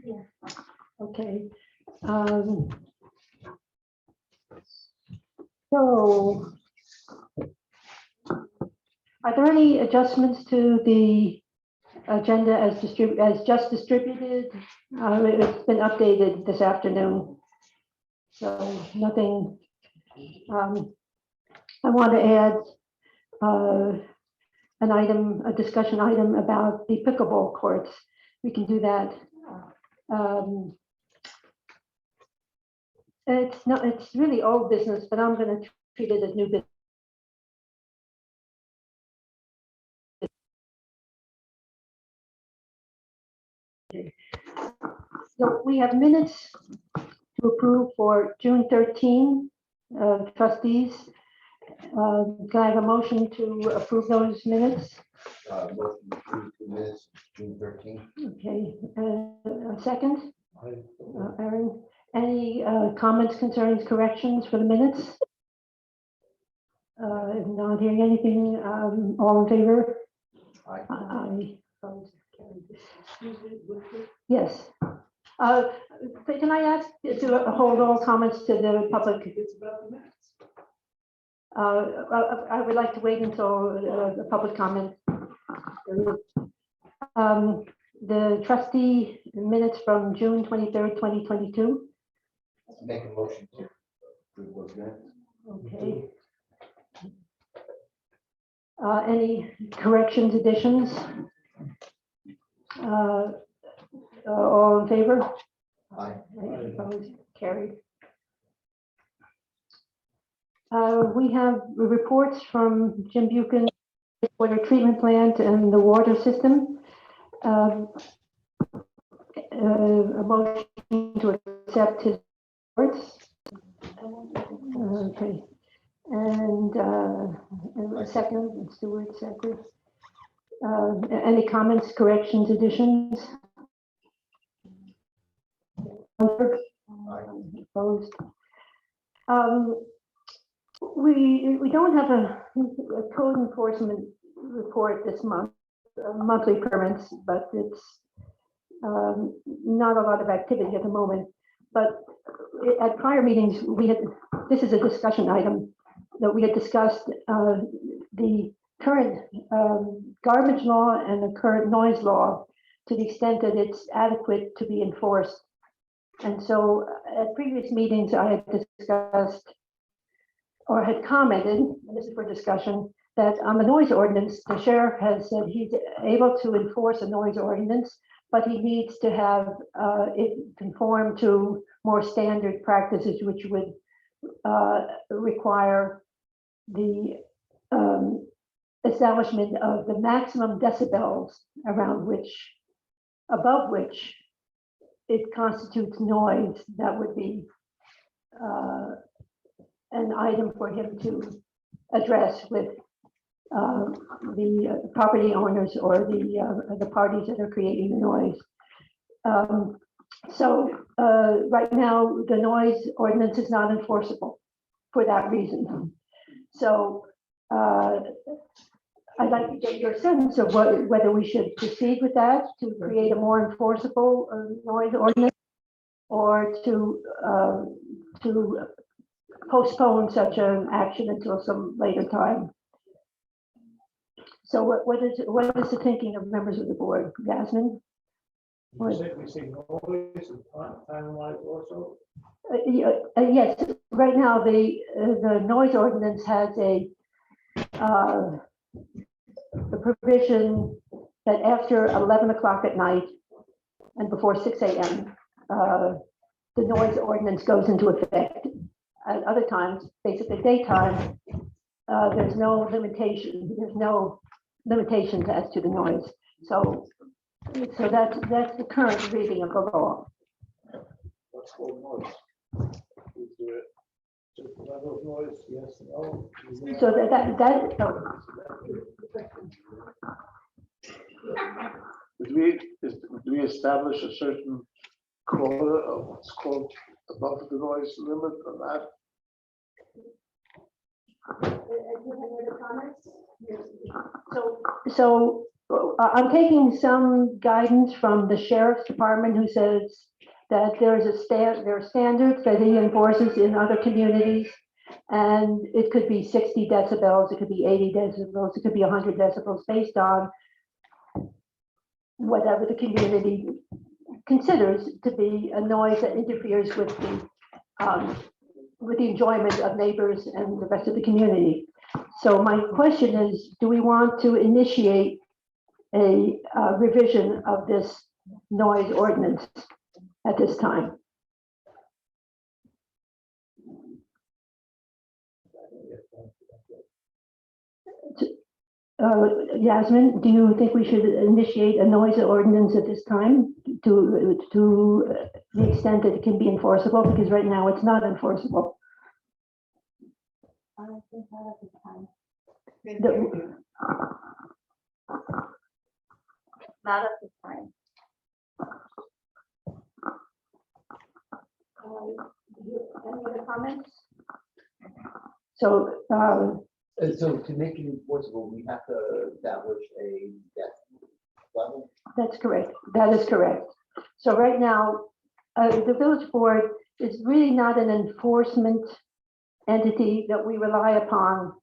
Yeah. Okay. So, are there any adjustments to the agenda as just distributed? It's been updated this afternoon, so nothing. I want to add a discussion item about the pickleball courts. We can do that. It's really old business, but I'm going to treat it as new business. So we have minutes to approve for June 13, trustees. Can I have a motion to approve those minutes? Motion to approve the minutes, June 13th. Okay, a second? Aaron, any comments, concerns, corrections for the minutes? Not hearing anything, all in favor? Aye. Aye. Opposed? Carried. Yes. Can I ask to hold all comments to the public? I would like to wait until the public comment. The trustee minutes from June 23rd, 2022. Make a motion to approve those minutes. Okay. Any corrections, additions? All in favor? Aye. Opposed? Carried. We have reports from Jim Buchan, water treatment plant and the water system. A motion to accept his reports. Okay. And a second, Stewart, second. Any comments, corrections, additions? Opposed? We don't have a code enforcement report this month, monthly permits, but it's not a lot of activity at the moment. But at prior meetings, this is a discussion item that we had discussed the current garbage law and the current noise law to the extent that it's adequate to be enforced. And so at previous meetings, I had discussed or had commented, and this is for discussion, that on the noise ordinance, the sheriff has said he's able to enforce a noise ordinance, but he needs to have it conform to more standard practices, which would require the establishment of the maximum decibels above which it constitutes noise. That would be an item for him to address with the property owners or the parties that are creating the noise. So right now, the noise ordinance is not enforceable for that reason. So I'd like to get your sense of whether we should proceed with that to create a more enforceable noise ordinance, or to postpone such an action until some later time. So what is the thinking of members of the board? Yasmin? We say noise and time-wise also. Yes, right now the noise ordinance has a provision that after 11 o'clock at night and before 6 a.m. The noise ordinance goes into effect. At other times, basically daytime, there's no limitation. There's no limitations as to the noise. So that's the current reading of the law. What's called noise? Is there just level of noise? Yes, no? So that Do we establish a certain quota of what's called above the noise limit or not? So I'm taking some guidance from the sheriff's department, who says that there are standards that he enforces in other communities. And it could be 60 decibels, it could be 80 decibels, it could be 100 decibels, based on whatever the community considers to be a noise that interferes with the enjoyment of neighbors and the rest of the community. So my question is, do we want to initiate a revision of this noise ordinance at this time? Yasmin, do you think we should initiate a noise ordinance at this time to the extent that it can be enforceable? Because right now it's not enforceable. Not at this time. Any other comments? So, And so to make it enforceable, we have to establish a decibel level. that's correct. That is correct. So right now, the village board is really not an enforcement entity that we rely upon.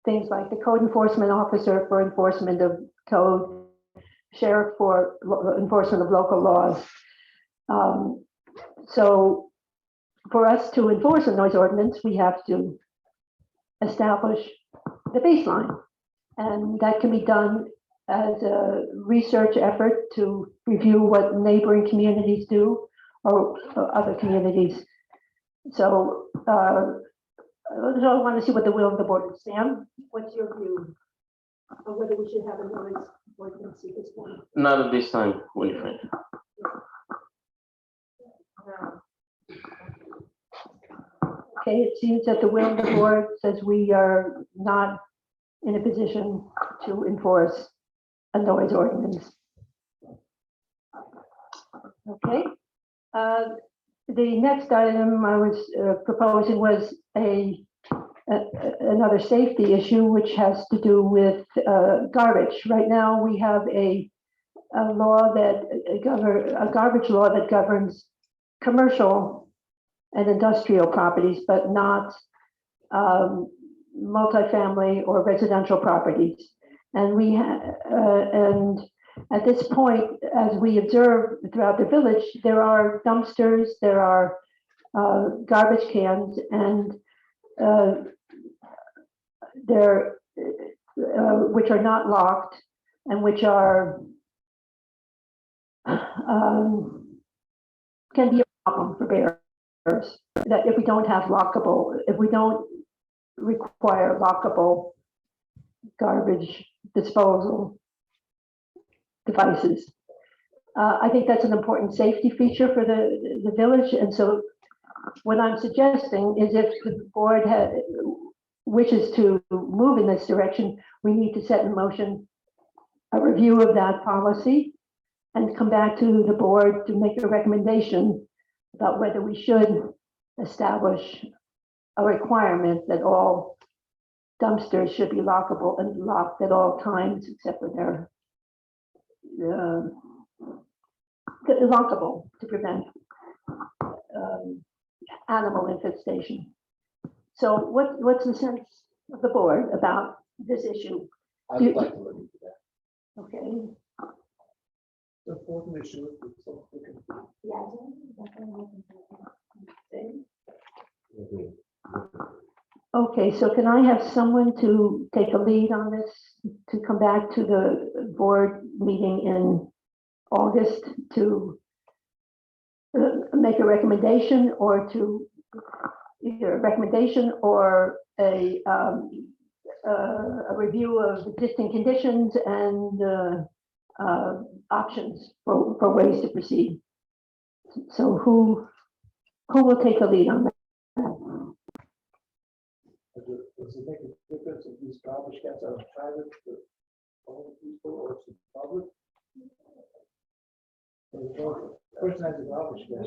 Things like the code enforcement officer for enforcement of code, sheriff for enforcement of local laws. So for us to enforce a noise ordinance, we have to establish the baseline. And that can be done as a research effort to review what neighboring communities do, or other communities. So I want to see what the will of the board is. Sam, what's your view of whether we should have a noise ordinance at this point? Not at this time, Winifred. Okay, it seems that the will of the board says we are not in a position to enforce a noise ordinance. Okay. The next item I was proposing was another safety issue, which has to do with garbage. Right now, we have a law that a garbage law that governs commercial and industrial properties, but not multifamily or residential properties. And and at this point, as we observe throughout the village, there are dumpsters, there are garbage cans, and which are not locked, and which are can be a problem for bears. That if we don't have if we don't require lockable garbage disposal devices. I think that's an important safety feature for the village. And so what I'm suggesting is, if the board wishes to move in this direction, we need to set in motion a review of that policy and come back to the board to make a recommendation about whether we should establish a requirement that all dumpsters should be lockable and locked at all times, except when they're lockable, to prevent animal infestation. So what's the sense of the board about this issue? I would like to look into that. Okay. The important issue is something. Okay, so can I have someone to take a lead on this, to come back to the board meeting in August to make a recommendation, or to either a recommendation or a review of existing conditions and options for ways to proceed? So who will take the lead on that? Does it make a difference if these garbage cans are private to all people or to the public? The person has a garbage can.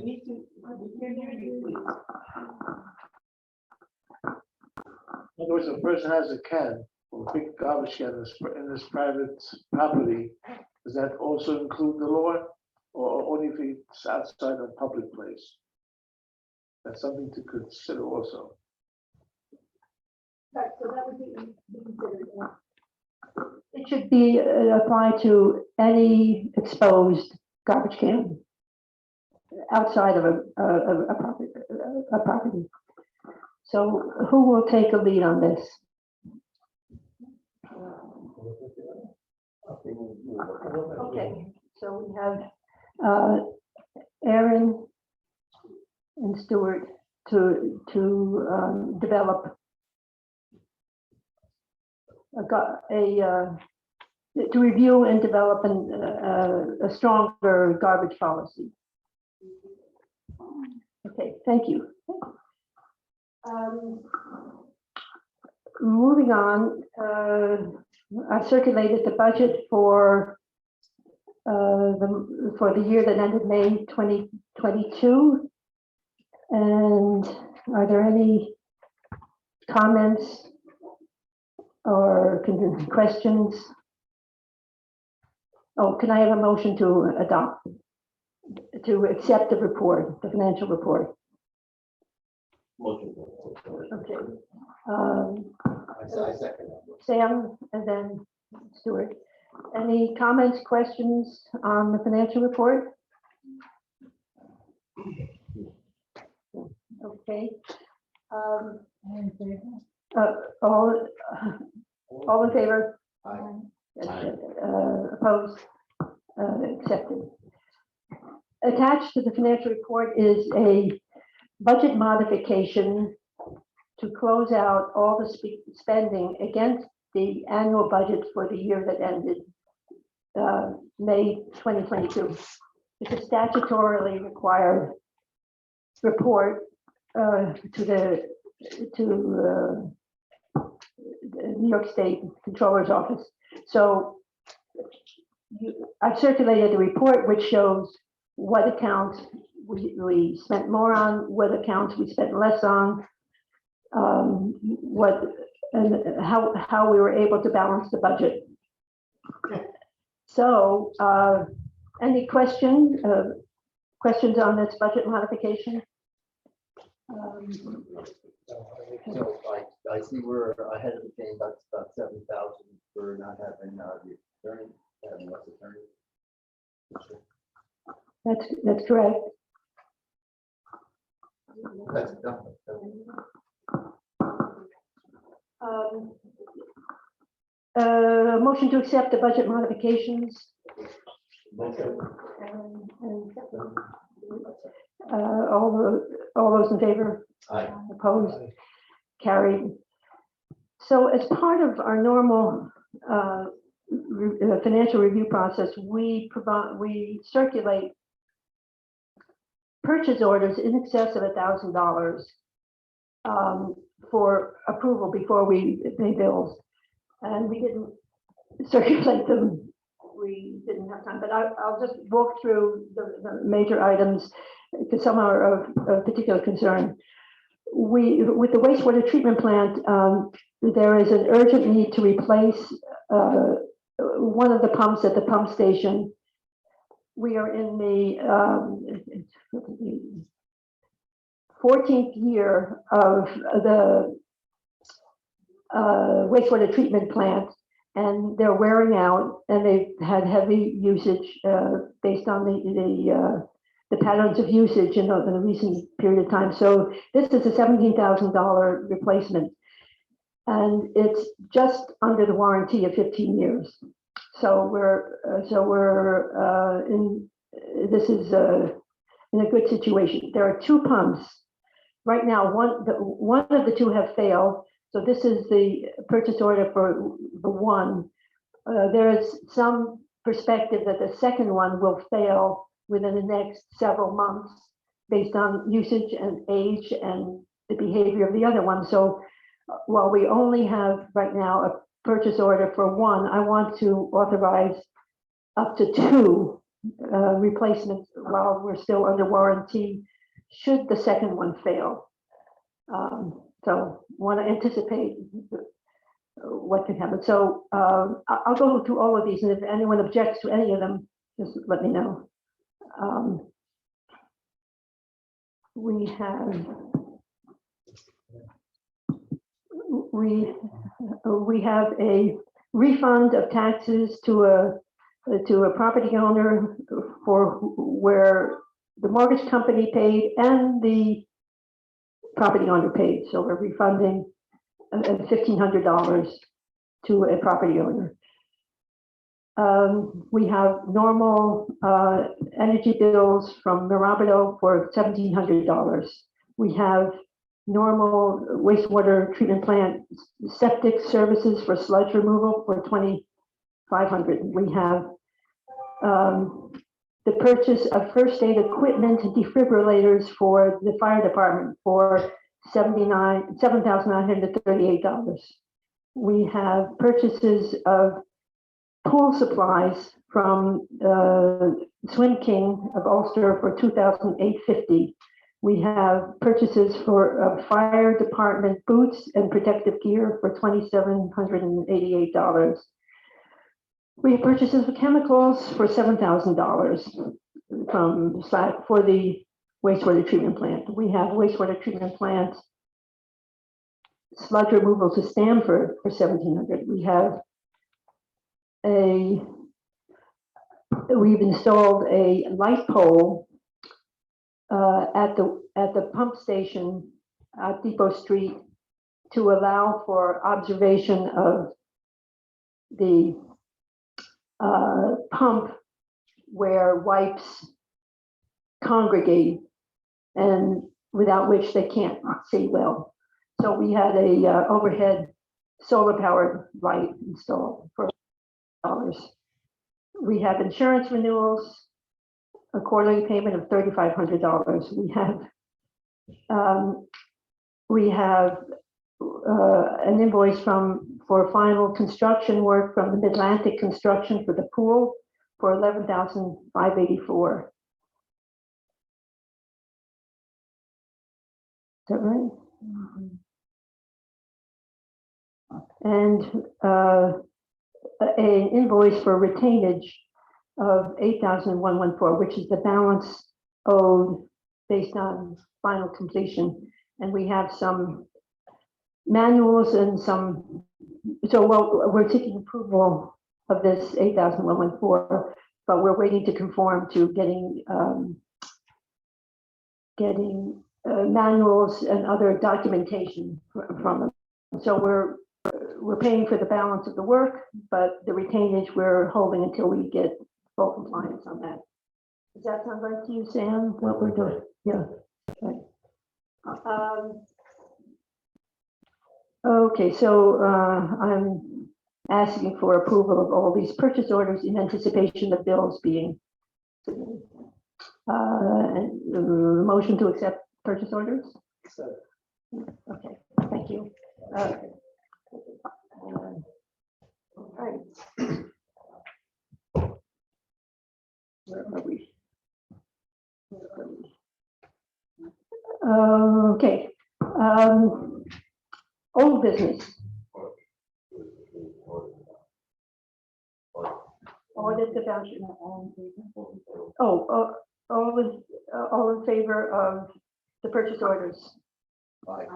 In other words, a person has a can, or a big garbage can in this private property, does that also include the law? Or only if it's outside a public place? That's something to consider also. Right, so that would be considered. It should be applied to any exposed garbage can outside of a property. So who will take a lead on this? Okay, so we have Aaron and Stuart to develop to review and develop a stronger garbage policy. Okay, thank you. Moving on, I've circulated the budget for the year that ended May 2022. And are there any comments or questions? Oh, can I have a motion to accept the report, the financial report? Motion. Okay. I second that. Sam and then Stuart. Any comments, questions on the financial report? Okay. All in favor? Aye. Opposed? Accepted. Attached to the financial report is a budget modification to close out all the spending against the annual budget for the year that ended May 2022. It's a statutorily required report to the New York State Controller's Office. So I've circulated a report which shows what accounts we spent more on, what accounts we spent less on, and how we were able to balance the budget. So, any questions on this budget modification? So I see we're ahead of the game, that's about 7,000 for not having the attorney, having less attorney. That's correct. That's done. Motion to accept the budget modifications. Motion. All those in favor? Aye. Opposed? Carried. So as part of our normal financial review process, we circulate purchase orders in excess of $1,000 for approval before we pay bills. And we didn't circulate them. We didn't have time, but I'll just walk through the major items because some are of particular concern. With the wastewater treatment plant, there is an urgent need to replace one of the pumps at the pump station. We are in the 14th year of the wastewater treatment plant, and they're wearing out, and they've had heavy usage based on the patterns of usage in a recent period of time. So this is a $17,000 replacement, and it's just under the warranty of 15 years. So this is in a good situation. There are two pumps right now. One of the two have failed. So this is the purchase order for the one. There is some perspective that the second one will fail within the next several months based on usage and age and the behavior of the other one. So while we only have right now a purchase order for one, I want to authorize up to two replacements while we're still under warranty should the second one fail. So want to anticipate what can happen. So I'll go through all of these, and if anyone objects to any of them, just let me know. We have a refund of taxes to a property owner for where the mortgage company paid and the property owner paid. So we're refunding $1,500 to a property owner. We have normal energy bills from Mirabito for $1,700. We have normal wastewater treatment plant septic services for sludge removal for $2,500. We have the purchase of first aid equipment and defibrillators for the fire department for $7,938. We have purchases of pool supplies from Swim King of Ulster for $2,850. We have purchases for fire department boots and protective gear for $2,788. We have purchases of chemicals for $7,000 from SLAC for the wastewater treatment plant. We have wastewater treatment plant sludge removal to Stamford for $1,700. We have we've installed a light pole at the pump station at Depot Street to allow for observation of the pump where wipes congregate and without which they can't see well. So we had a overhead solar powered light installed for $1,000. We have insurance renewals, a quarterly payment of $3,500. We have an invoice for final construction work from the Mid-Atlantic Construction for the pool for $11,584. Is that right? And an invoice for retainage of $8,114, which is the balance owed based on final completion. And we have some manuals and some, so well, we're taking approval of this $8,114, but we're waiting to conform to getting manuals and other documentation from them. So we're paying for the balance of the work, but the retainage we're holding until we get full compliance on that. Does that sound right to you, Sam? What we're doing? Yeah. Okay. Okay, so I'm asking for approval of all these purchase orders in anticipation of bills being submitted. And motion to accept purchase orders? Okay, thank you. All right. Where are we? Okay. Old business. Audit the voucher. All in favor of the purchase orders? Aye.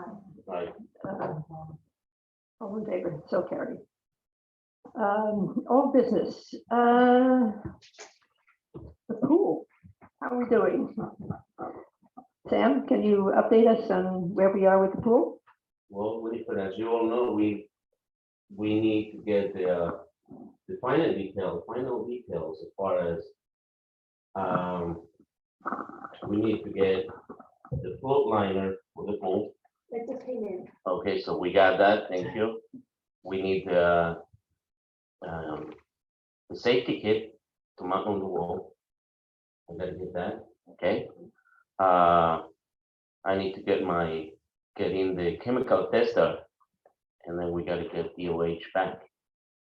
All in favor, so carried. Old business. The pool, how are we doing? Sam, can you update us on where we are with the pool? Well, Winifred, as you all know, we need to get the final details as far as we need to get the float liner for the pool. It just came in. Okay, so we got that, thank you. We need the safety kit to mount on the wall. I gotta get that, okay? I need to get in the chemical tester, and then we gotta get DOH back.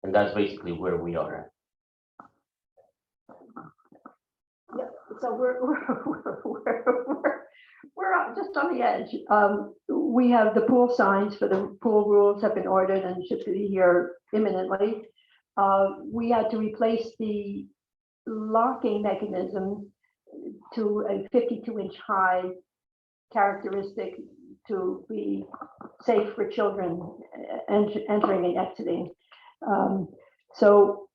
And that's basically where we are at. Yeah, so we're just on the edge. we have the pool signs for the pool rules have been ordered and should be here imminently. We had to replace the locking mechanism to a 52-inch high characteristic to be safe for children entering and exiting. So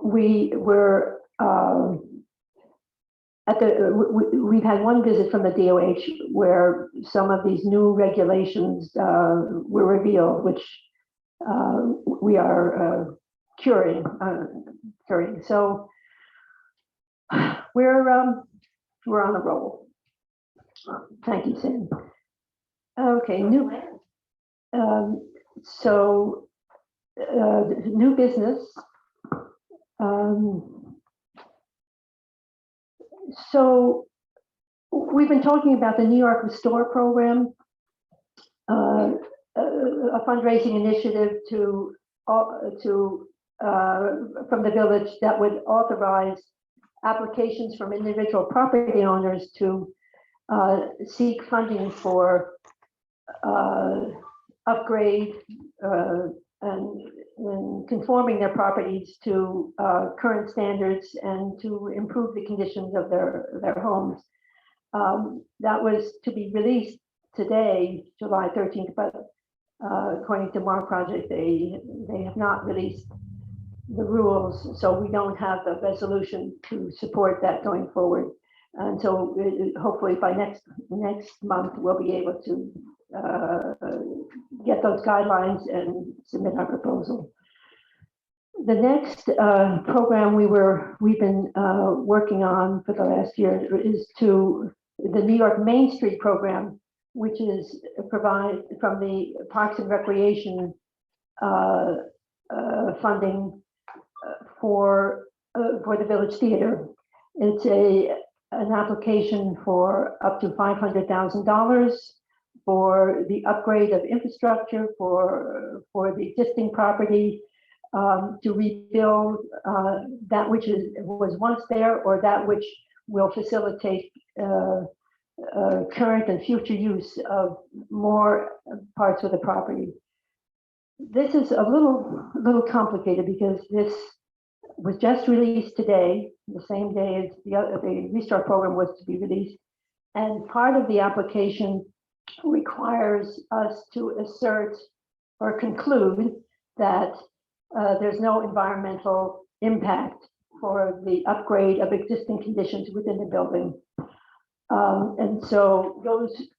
we were we've had one visit from the DOH where some of these new regulations were revealed, which we are curing. So we're on a roll. Thank you, Sam. Okay, new business. So we've been talking about the New York Restore program, a fundraising initiative from the village that would authorize applications from individual property owners to seek funding for upgrade and conforming their properties to current standards and to improve the conditions of their homes. That was to be released today, July 13th, but according to Mar Project, they have not released the rules, so we don't have the resolution to support that going forward. And so hopefully by next month, we'll be able to get those guidelines and submit our proposal. The next program we've been working on for the last year is the New York Main Street program, which is provided from the Parks and Recreation funding for the Village Theater. It's an application for up to $500,000 for the upgrade of infrastructure for the existing property, to rebuild that which was once there, or that which will facilitate current and future use of more parts of the property. This is a little complicated because this was just released today, the same day as the Restore program was to be released, and part of the application requires us to assert or conclude that there's no environmental impact for the upgrade of existing conditions within the building. And so those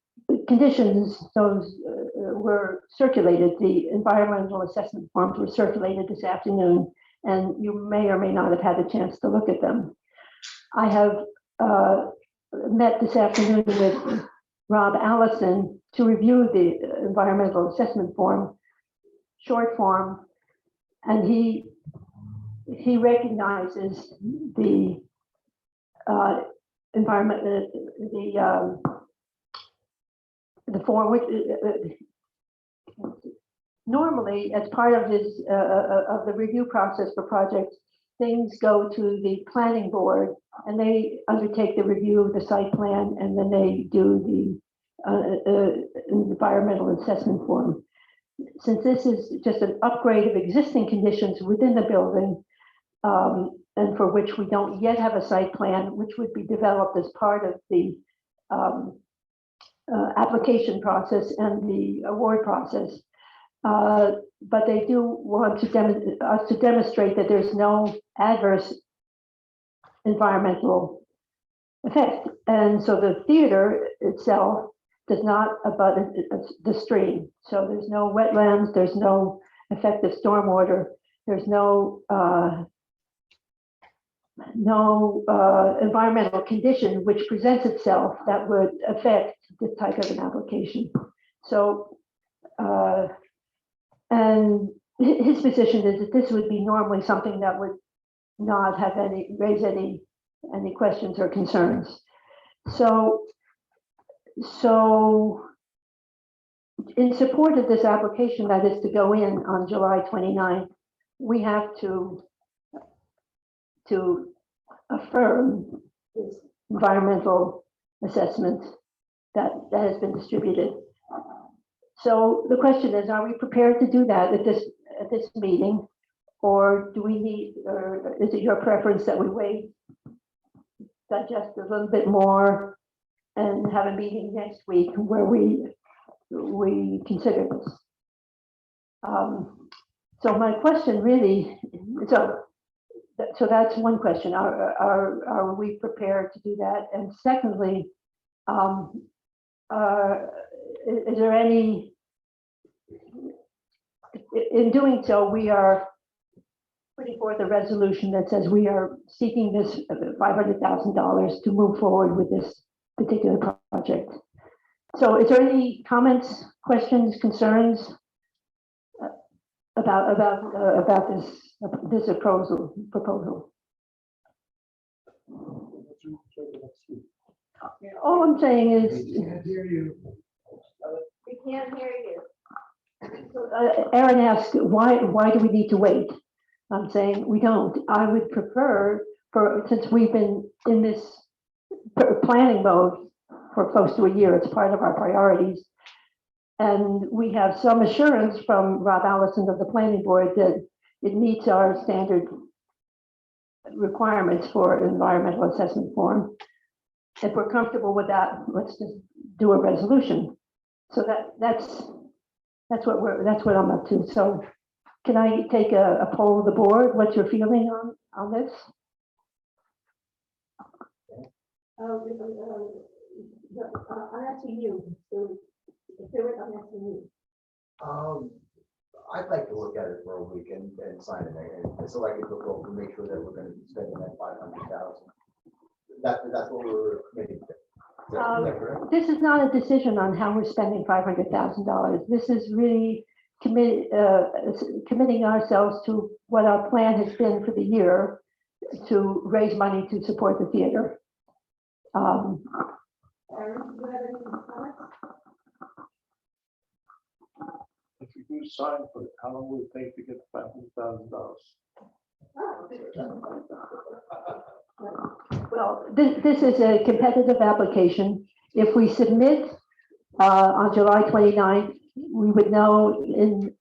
conditions, were circulated, the environmental assessment forms were circulated this afternoon, and you may or may not have had a chance to look at them. I have met this afternoon with Rob Allison to review the environmental assessment form, short form, and he recognizes the environment, the form which normally, as part of his of the review process for projects, things go to the planning board and they undertake the review of the site plan, and then they do the environmental assessment form. Since this is just an upgrade of existing conditions within the building, and for which we don't yet have a site plan, which would be developed as part of the application process and the award process. But they do want us to demonstrate that there's no adverse environmental effect. And so the theater itself does not abut the stream. So there's no wetlands, there's no effective stormwater, there's no environmental condition which presents itself that would affect this type of an application. So, and his position is that this would be normally something that would not have raise any questions or concerns. So in support of this application that is to go in on July 29th, we have to affirm this environmental assessment that has been distributed. So the question is, are we prepared to do that at this meeting? Or do we need, or is it your preference that we wait, digest a little bit more and have a meeting next week where we consider this? So my question really, so that's one question. Are we prepared to do that? And secondly, is there any, in doing so, we are putting forth a resolution that says we are seeking this $500,000 to move forward with this particular project. So is there any comments, questions, concerns about this proposal? All I'm saying is, We can't hear you. Aaron asked, why do we need to wait? I'm saying we don't. I would prefer, since we've been in this planning mode for close to a year, it's part of our priorities. And we have some assurance from Rob Allison of the planning board that it meets our standard requirements for environmental assessment form. If we're comfortable with that, let's just do a resolution. So that's what I'm up to. So can I take a poll of the board? What's your feeling on this? I'm asking you. I'm asking you. I'd like to look at it for a week and sign it, and so I can look over and make sure that we're gonna be spending that 500,000. That's what we're committing to. Is that correct? This is not a decision on how we're spending $500,000. This is really committing ourselves to what our plan has been for the year to raise money to support the theater. Aaron, do you have any comments? If you do sign for it, how long will it take to get $500,000? Well, this is a competitive application. If we submit on July 29th, we would know in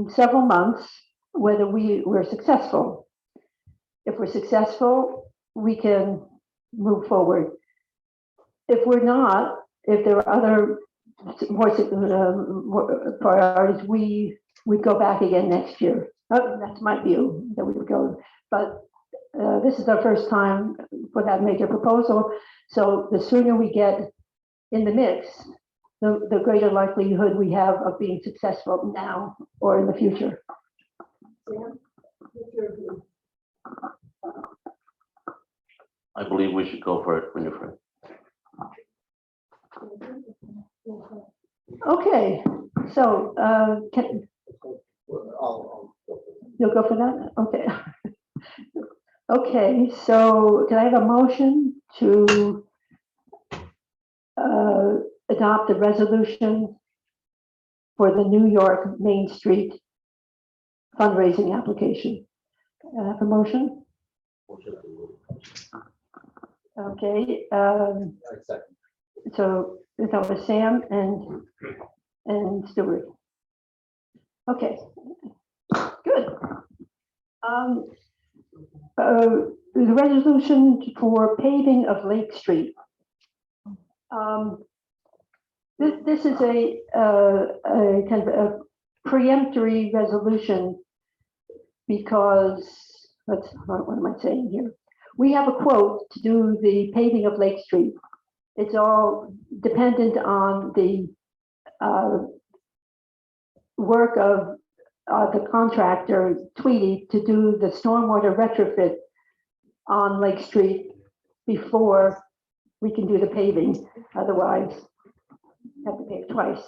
several months whether we're successful. If we're successful, we can move forward. If we're not, if there are other more priorities, we would go back again next year. That's my view, that we would go. But this is our first time for that major proposal. So the sooner we get in the mix, the greater likelihood we have of being successful now or in the future. Sam, what's your view? I believe we should go for it, Winifred. Okay, so you'll go for that? Okay. Okay, so can I have a motion to adopt a resolution for the New York Main Street fundraising application? Can I have a motion? Okay, so that was Sam and Stuart. Okay, good. The resolution for paving of Lake Street. This is a kind of a preemptory resolution because what am I saying here? We have a quote to do the paving of Lake Street. It's all dependent on the work of the contractor, Tweedy, to do the stormwater retrofit on Lake Street before we can do the paving. Otherwise, have to pay twice.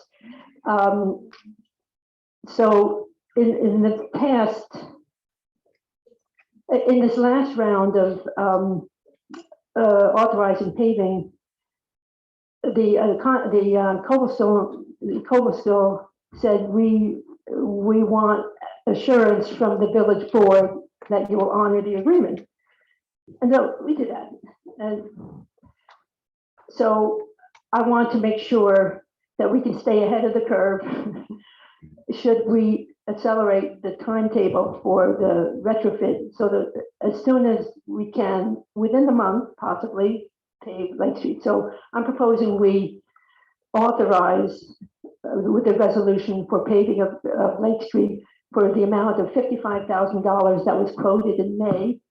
So in the past, in this last round of authorizing paving, the Cobblestone said we want assurance from the village board that you will honor the agreement. And so we did that. And so I want to make sure that we can stay ahead of the curve should we accelerate the timetable for the retrofit so that as soon as we can, within the month, possibly pave Lake Street. So I'm proposing we authorize with the resolution for paving of Lake Street for the amount of $55,000 that was quoted in May,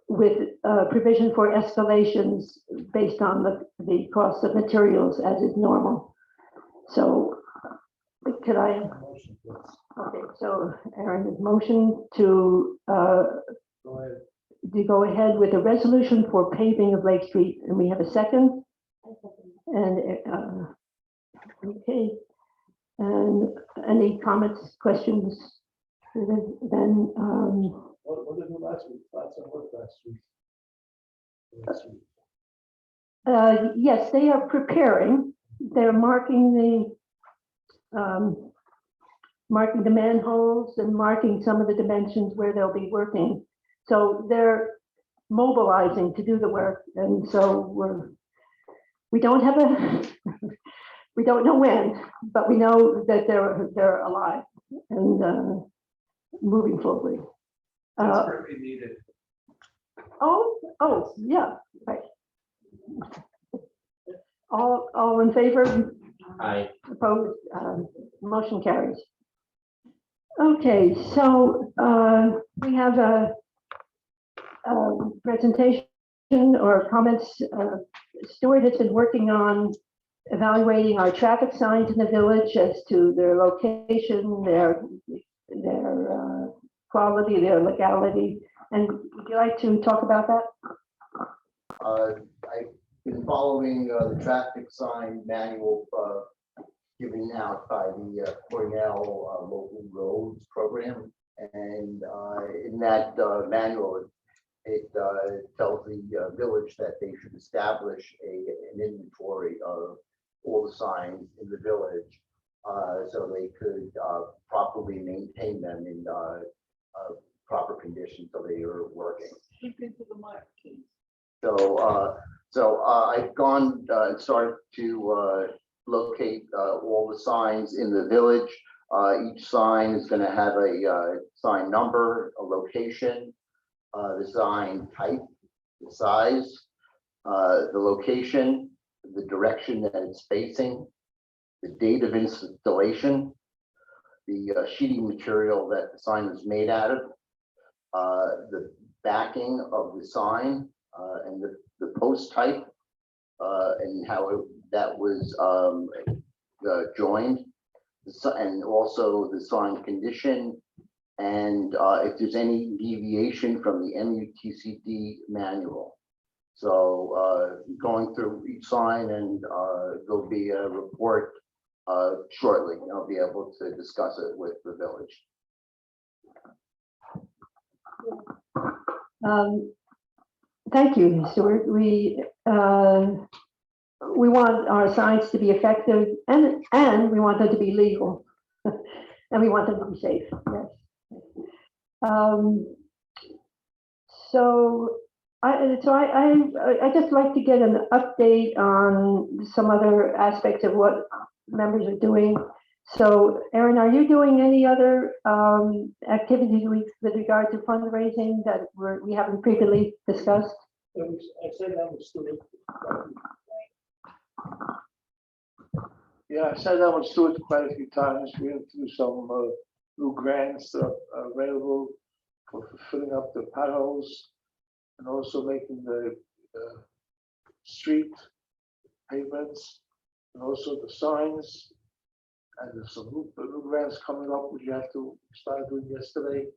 with provision for escalations based on the cost of materials as is normal. So could I, okay, so Aaron is motion to go ahead with a resolution for paving of Lake Street, and we have a second. And okay, and any comments, questions? Then What did you last week? Last week? yes, they are preparing. They're marking the manholes and marking some of the dimensions where they'll be working. So they're mobilizing to do the work, and so we don't have a we don't know when, but we know that they're alive and moving forward. Desperately needed. Oh, yeah, right. All in favor? Aye. Opposed? Motion carries. Okay, so we have a presentation or comments. Stuart has been working on evaluating our traffic signs in the village as to their location, their quality, their legality. And would you like to talk about that? I've been following the traffic sign manual given out by the Cornell Local Roads Program. And in that manual, it tells the village that they should establish an inventory of all the signs in the village so they could properly maintain them in proper condition so they are working. So I've gone and started to locate all the signs in the village. Each sign is going to have a sign number, a location, the sign type, the size, the location, the direction that it's facing, the date of installation, the sheeting material that the sign is made out of, the backing of the sign, and the post type, and how that was joined, and also the sign condition, and if there's any deviation from the MUTCD manual. So going through each sign, and there'll be a report shortly. I'll be able to discuss it with the village. Thank you, Stuart. We want our signs to be effective, and we want them to be legal, and we want them to be safe. Yes. So I just like to get an update on some other aspects of what members are doing. So, Aaron, are you doing any other activities with regard to fundraising that we haven't previously discussed? I said that was Stuart. Yeah, I sat down with Stuart quite a few times. We went through some new grants that are available for filling up the potholes and also making the street pavements and also the signs. And there's some new grants coming up, which you have to start doing yesterday.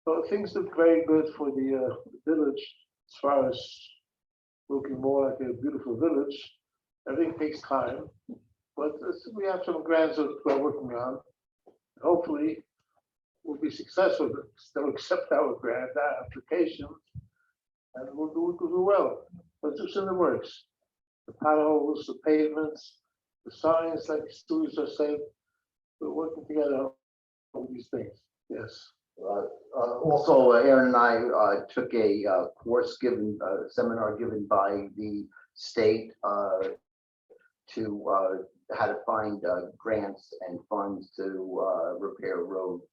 So things look very good for the village as far as looking more like a beautiful village. Everything takes time, but we have some grants that we're working on. Hopefully, we'll be successful. They'll accept our grant, our application, and we'll do well. But it's just in the works. The potholes, the pavements, the signs, like students are saying, we're working together on all these things. Yes. Also, Aaron and I took a course given, seminar given by the state to how to find grants and funds to repair roads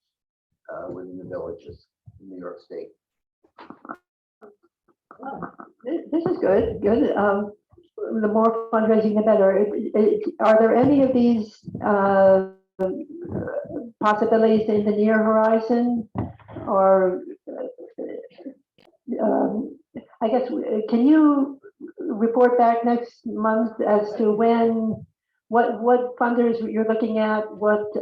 within the villages in New York State. This is good, good. The more fundraising, the better. Are there any of these possibilities in the near horizon? Or, I guess, can you report back next month as to when, what funders you're looking at, what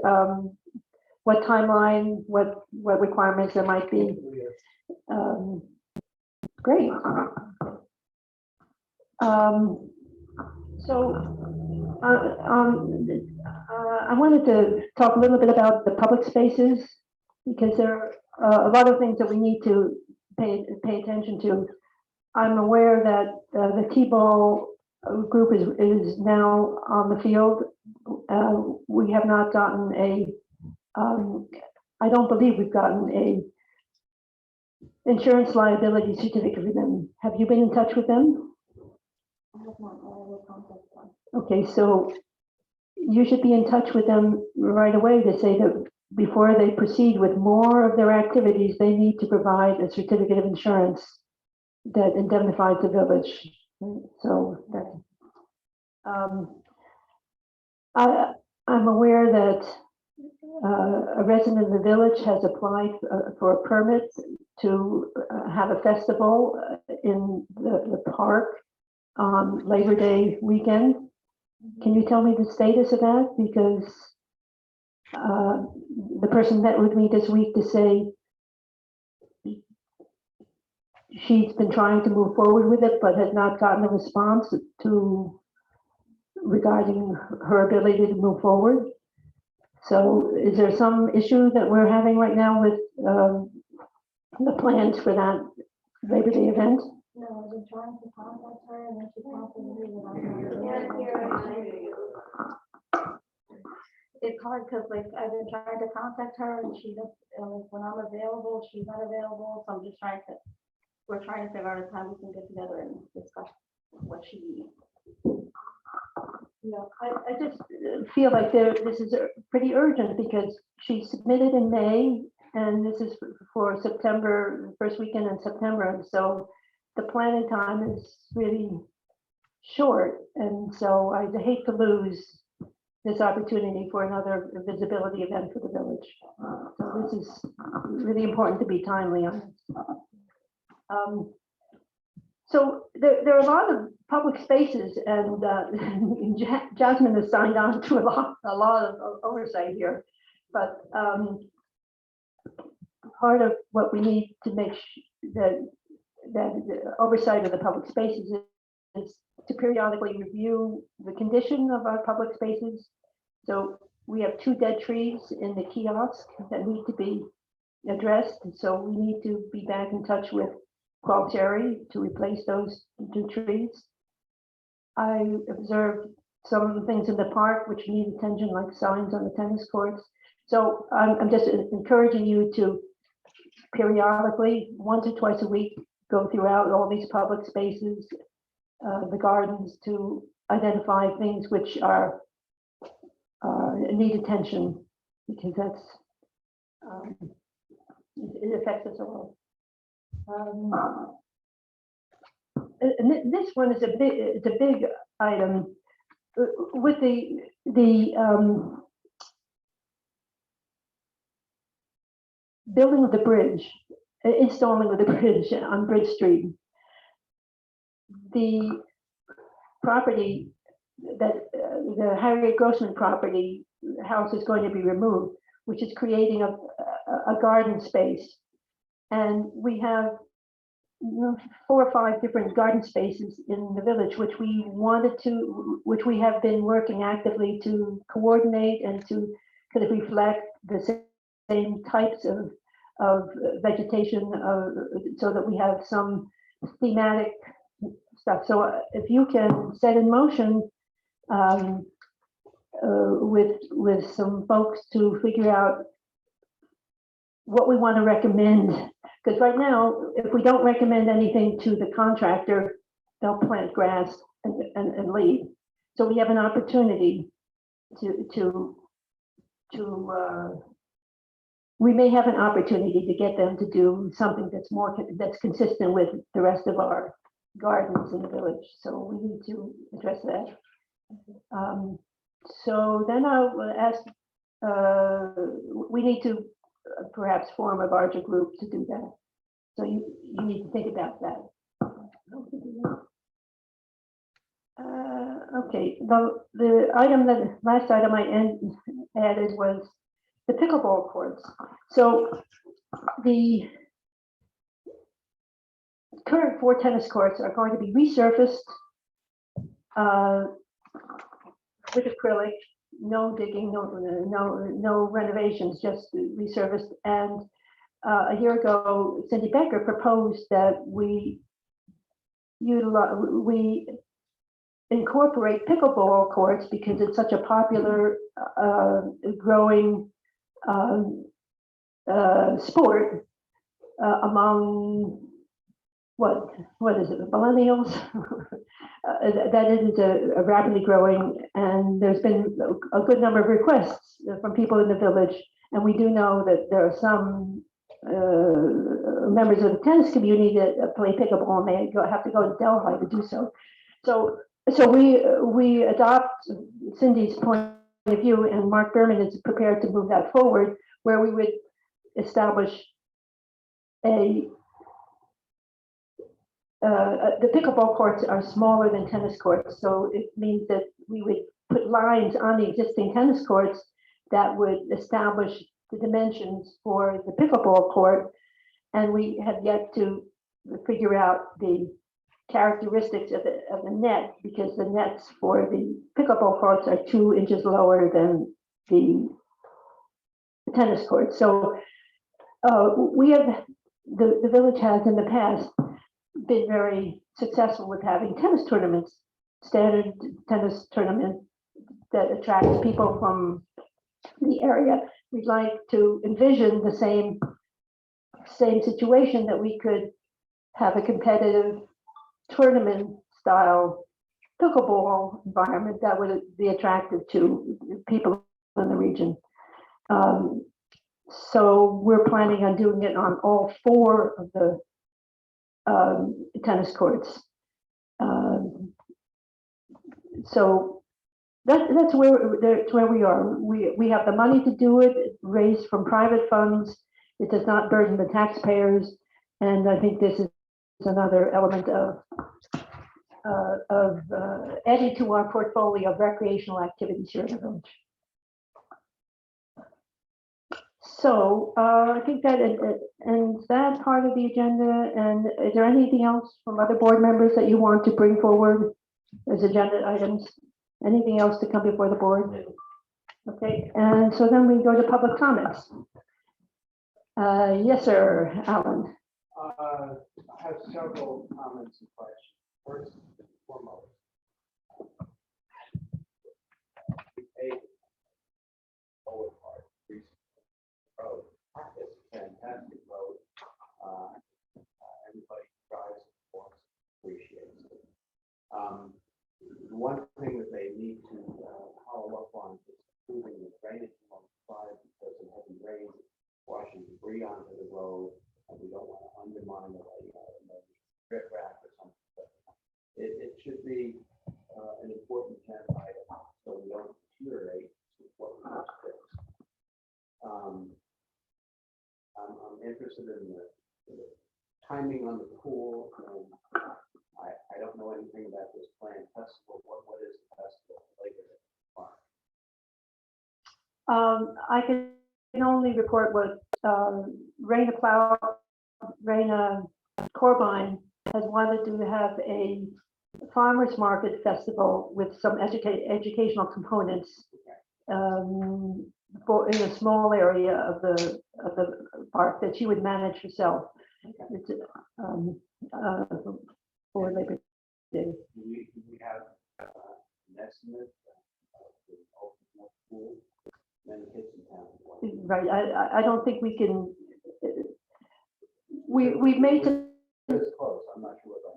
timeline, what requirements there might be? Great. I wanted to talk a little bit about the public spaces, because there are a lot of things that we need to pay attention to. I'm aware that the T-ball group is now on the field. We have not gotten I don't believe we've gotten a insurance liability certificate for them. Have you been in touch with them? Okay, so you should be in touch with them right away to say that before they proceed with more of their activities, they need to provide a certificate of insurance that indemnifies the village. So that I'm aware that a resident of the village has applied for a permit to have a festival in the park on Labor Day weekend. Can you tell me the status of that? Because the person met with me this week to say she's been trying to move forward with it, but has not gotten a response regarding her ability to move forward. So is there some issue that we're having right now with the plans for that Labor Day event? No, I've been trying to contact her and then she contacted me. It's hard because like I've been trying to contact her and she doesn't, like when I'm available, she's not available. So I'm just we're trying to figure out a time we can get together and discuss what she needs. Yeah, I just feel like this is pretty urgent because she submitted in May and this is for September, first weekend in September. So the planning time is really short. And so I hate to lose this opportunity for another visibility event for the village. So this is really important to be timely on this. So there are a lot of public spaces, and Jasmine has signed on to a lot of oversight here. But part of what we need to make that the oversight of the public spaces is to periodically review the condition of our public spaces. So we have 2 dead trees in the kiosk that need to be addressed. And so we need to be back in touch with Qualterry to replace those 2 trees. I observed some of the things in the park which need attention, like signs on the tennis courts. So I'm just encouraging you to periodically, once or twice a week, go throughout all these public spaces, the gardens, to identify things which are need attention, because that's it affects us all. And this one is it's a big item with the building of the bridge, installing of the bridge on Bridge Street. The property that the Harriet Grossman property house is going to be removed, which is creating a garden space. And we have 4 or 5 different garden spaces in the village, which which we have been working actively to coordinate and to kind of reflect the same types of vegetation, so that we have some thematic stuff. So if you can set in motion with some folks to figure out what we want to recommend, because right now, if we don't recommend anything to the contractor, they'll plant grass and leave. So we have an opportunity we may have an opportunity to get them to do something that's that's consistent with the rest of our gardens in the village. So we need to address that. So then I'll ask, we need to perhaps form a larger group to do that. So you need to think about that. Okay, the last item I added was the pickleball courts. So the current 4 tennis courts are going to be resurfaced with acrylic, no digging, no renovations, just resurfaced. And a year ago, Cindy Becker proposed that we incorporate pickleball courts because it's such a popular, growing sport among what is it, the millennials? That is a rapidly growing, and there's been a good number of requests from people in the village, and we do know that there are some members of the tennis community that play pickleball, and they have to go to Delhi to do so. So we adopt Cindy's point of view, and Mark Berman is prepared to move that forward, where we would establish the pickleball courts are smaller than tennis courts, so it means that we would put lines on the existing tennis courts that would establish the dimensions for the pickleball court, and we have yet to figure out the characteristics of the net, because the nets for the pickleball courts are 2 inches lower than the tennis courts. So we have the village has in the past been very successful with having tennis tournaments, standard tennis tournament that attracts people from the area. We'd like to envision the same situation, that we could have a competitive tournament style pickleball environment that would be attractive to people in the region. So we're planning on doing it on all 4 of the tennis courts. So that's where we are. We have the money to do it, raised from private funds. It does not burden the taxpayers, and I think this is another element of adding to our portfolio of recreational activities here in the village. So I think that ends that part of the agenda. And is there anything else from other board members that you want to bring forward as agenda items? Anything else to come before the board? Okay, and so then we go to public comments. Yes, sir, Alan. I have several comments and questions. First and foremost, we paved lower part, road. It's a fantastic road. Everybody drives, of course, appreciates it. The one thing that they need to follow up on is improving the drainage along the side, because of heavy rain washing debris onto the road, and we don't want to undermine the strip rack or something. But it should be an important agenda item, so we don't deteriorate what we just fixed. I'm interested in the timing on the pool, and I don't know anything about this planned festival. What is the festival later in the park? I can only report what Raina Corbine has wanted to have a farmers market festival with some educational components in a small area of the park that she would manage herself. It's, for Labor Day. Do we have an estimate of the ultimate pool? Many kids in town. Right, I don't think we can. We've made some. It's close. I'm not sure if I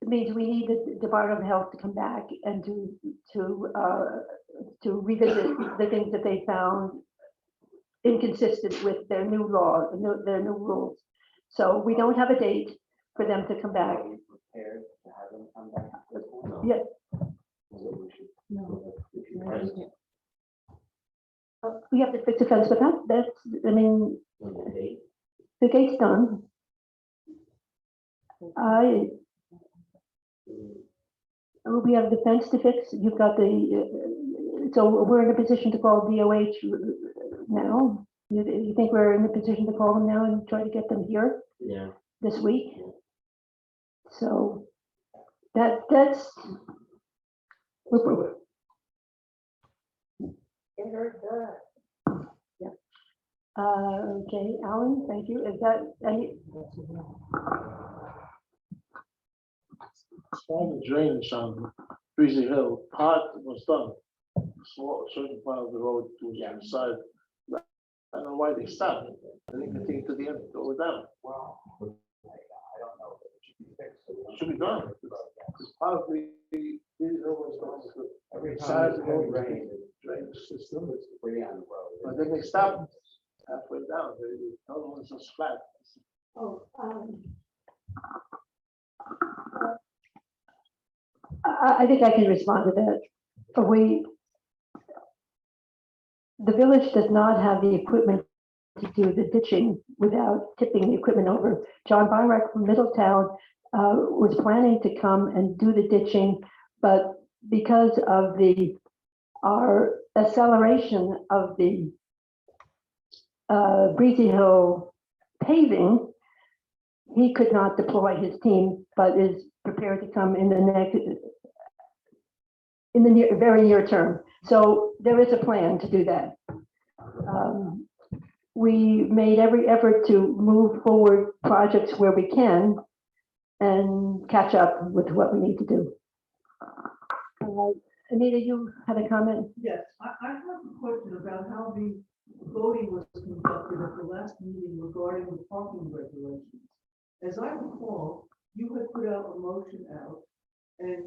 It means we need the Department of Health to come back and to to revisit the things that they found inconsistent with their new law, their new rules. So we don't have a date for them to come back. Are you prepared to have them come back? at this point? Yeah. So we should- We have to fix the fence, but that's, I mean, On the date. the gate's done. We have the fence to fix, you've got so we're in a position to call DOH now? You think we're in a position to call them now and try to get them here Yeah. this week? So that's. we're- Get her done. Okay, Alan, thank you. Is that any? All the drains on Breezy Hill, part was done. Small, certain part of the road was on the side. I don't know why they stopped. They didn't continue to the end, go down. Well, I don't know, but it should be fixed. so we don't- Should be done. It's part of the Breezy Hill was going to Every the time side it's of the heavy road, rain, drain system. it's debris on the road. But then they stopped halfway down. The other one's just flat. Oh, I think I can respond to that. The village does not have the equipment to do the ditching without tipping the equipment over. John Byrack from Middletown was planning to come and do the ditching, but because of our acceleration of the Breezy Hill paving, he could not deploy his team, but is prepared to come in the very near term. So there is a plan to do that. We made every effort to move forward projects where we can and catch up with what we need to do. Anita, you had a comment? Yes, I have a question about how the voting was conducted at the last meeting regarding the parking regulations. As I recall, you had put out a motion out and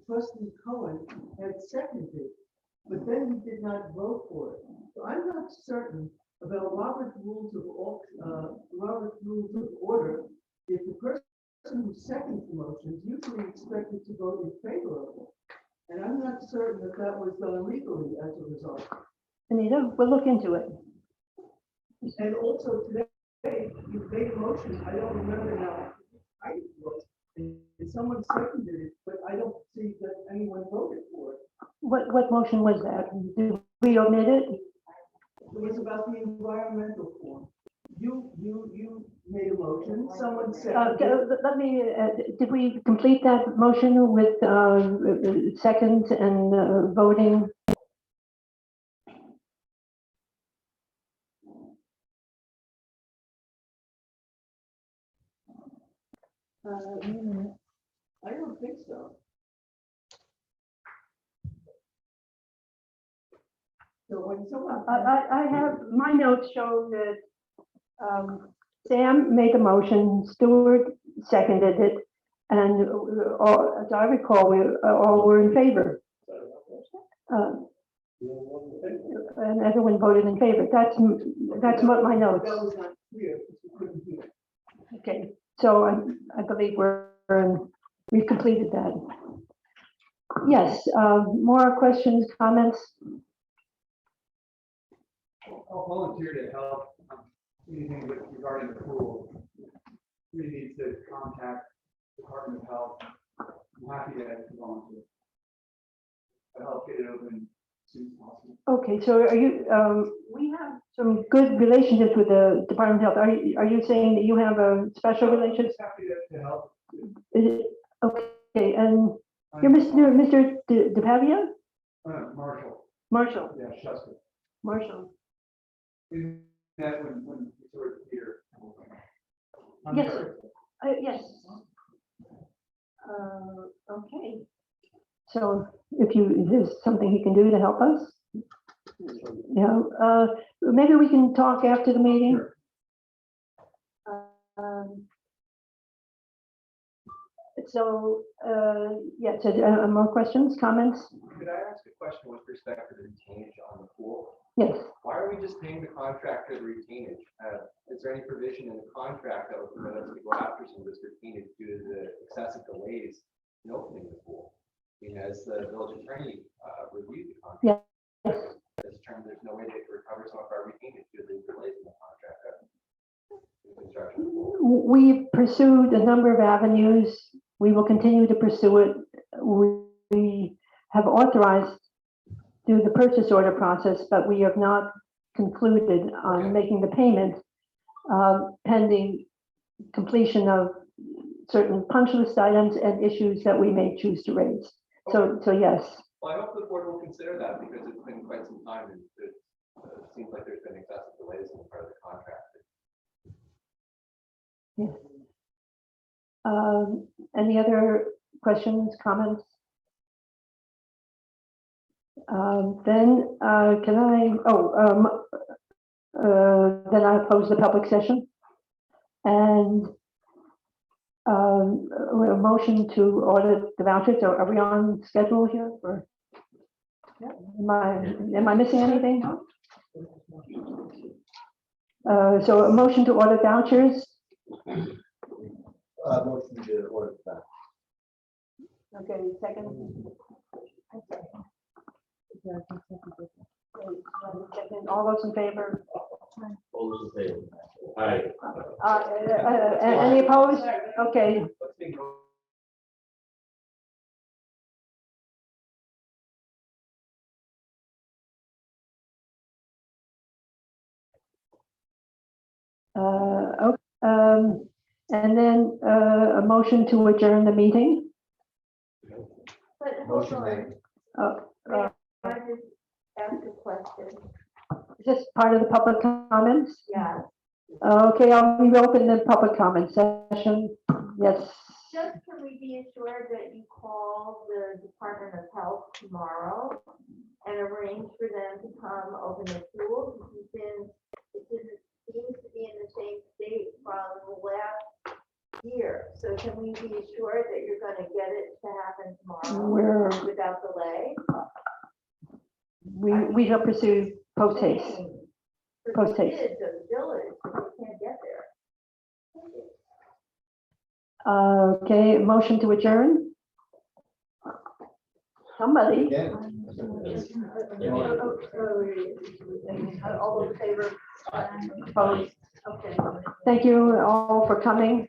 trustee Cohen had seconded, but then he did not vote for it. So I'm not certain about Robert's rules of order. If the person who seconds the motion is usually expected to vote in favor of it. And I'm not certain that that was done legally as a result. Anita, we'll look into it. And also today, you made a motion, I don't remember now, I was, and someone seconded it, but I don't see that anyone voted for it. What motion was that? Did we omit it? It was about the environmental form. You made a motion, someone seconded it. Let me, did we complete that motion with seconds and voting? I don't think so. So when someone. I have, my notes show that Sam made the motion, Stuart seconded it, and as I recall, we all were in favor. And everyone voted in favor. That's what my notes. That was not clear, because we couldn't hear. Okay, so I believe we've completed that. Yes, more questions, comments? I'll volunteer to help, anything regarding the pool. We need to contact Department of Health. I'm happy to volunteer. To help get it open as soon as possible. Okay, so are you, we have some good relationships with the Department of Health. Are you saying that you have a special relationship? Happy to help. Is it, okay, and you're Mr. DePavia? Marshall, Marshall, yeah, Shuster. Marshall. We met when we were here. Yes, yes. Okay. So if there's something he can do to help us? Yeah, maybe we can talk after the meeting. Sure. So, yeah, so more questions, comments? Could I ask a question with respect to the retainage on the pool? Yes. Why are we just paying the contractor the retainage? Is there any provision in the contract that would permit us to go after some of this retainage due to the excessive delays in opening the pool? I mean, as the village attorney reviewed the contract. Yes. This term, there's no way they could recover some of our retainage due to the delays in the contract. In construction of the pool. We've pursued a number of avenues. We will continue to pursue it. We have authorized through the purchase order process, but we have not concluded on Okay. making the payment pending completion of certain punch list items and issues that we may choose to raise. So yes, Well, I hope the board will consider that because it's been quite some time and it seems like there's been excessive delays on the part of the contract. any other questions, comments? Then can I, then I'll close the public session. And a motion to audit the vouchers. Are we on schedule here or? Am I missing anything? So a motion to audit vouchers. Motion to order that. Okay, second. All those in favor? All those in favor? Aye. Any opposed? Okay. Let's think. Okay. And then a motion to adjourn the meeting. But hold Motion on, made. Uh, I just ask a question. Is this part of the public comments? Yeah, Okay, I'll reopen the public comment session. Yes. just can we be assured that you call the Department of Health tomorrow and arrange for them to come open the pool? It seems to be in the same state from last year. So can we be assured that you're gonna get it to happen tomorrow without delay? We shall pursue post haste. For the Post haste. kids of the village, if they can't get there. Okay, motion to adjourn. Somebody. All those in favor? Opposed. Okay. Thank you all for coming.